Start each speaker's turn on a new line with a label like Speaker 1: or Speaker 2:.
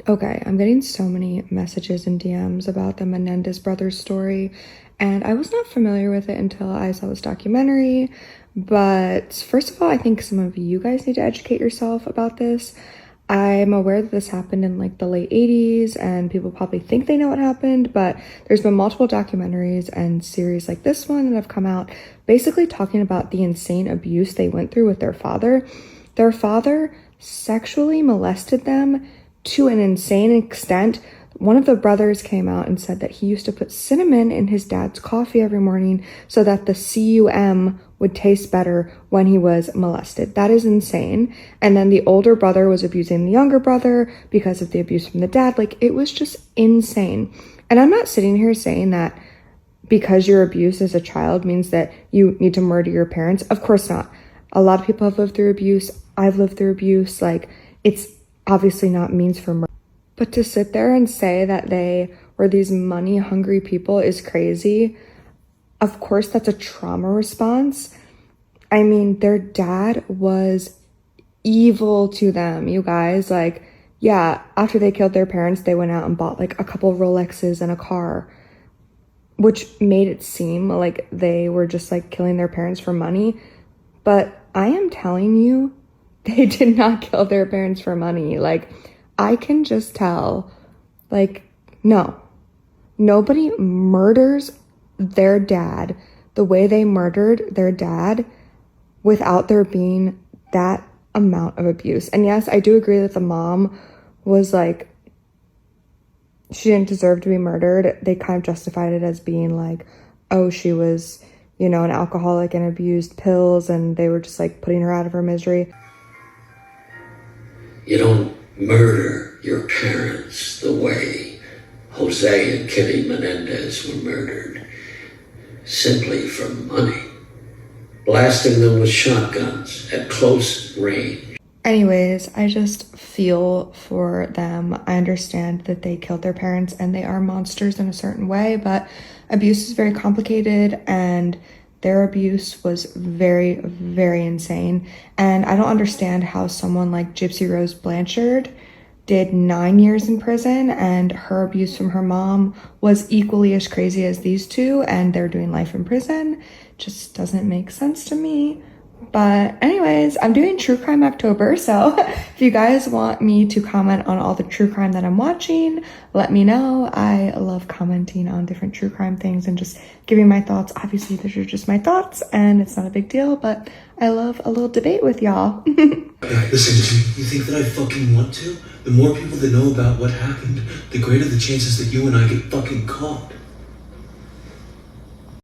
Speaker 1: Okay, I'm getting so many messages and DMs about the Menendez brothers story, and I was not familiar with it until I saw this documentary. But first of all, I think some of you guys need to educate yourself about this. I'm aware that this happened in like the late 80s, and people probably think they know what happened, but there's been multiple documentaries and series like this one that have come out basically talking about the insane abuse they went through with their father. Their father sexually molested them to an insane extent. One of the brothers came out and said that he used to put cinnamon in his dad's coffee every morning so that the cum would taste better when he was molested. That is insane. And then the older brother was abusing the younger brother because of the abuse from the dad. Like, it was just insane. And I'm not sitting here saying that because you're abused as a child means that you need to murder your parents. Of course not. A lot of people have lived through abuse. I've lived through abuse. Like, it's obviously not means for murder. But to sit there and say that they were these money hungry people is crazy. Of course, that's a trauma response. I mean, their dad was evil to them, you guys. Like, yeah, after they killed their parents, they went out and bought like a couple Rolexes and a car, which made it seem like they were just like killing their parents for money. But I am telling you, they did not kill their parents for money. Like, I can just tell, like, no, nobody murders their dad the way they murdered their dad without there being that amount of abuse. And yes, I do agree that the mom was like, she didn't deserve to be murdered. They kind of justified it as being like, oh, she was, you know, an alcoholic and abused pills, and they were just like putting her out of her misery.
Speaker 2: You don't murder your parents the way Jose and Kitty Menendez were murdered, simply for money, blasting them with shotguns at close range.
Speaker 1: Anyways, I just feel for them. I understand that they killed their parents and they are monsters in a certain way, but abuse is very complicated, and their abuse was very, very insane. And I don't understand how someone like Gypsy Rose Blanchard did 9 years in prison and her abuse from her mom was equally as crazy as these two, and they're doing life in prison. Just doesn't make sense to me. But anyways, I'm doing True Crime October, so if you guys want me to comment on all the true crime that I'm watching, let me know. I love commenting on different true crime things and just giving my thoughts. Obviously, these are just my thoughts, and it's not a big deal, but I love a little debate with y'all.
Speaker 3: Listen to me. You think that I fucking want to? The more people that know about what happened, the greater the chances that you and I get fucking caught.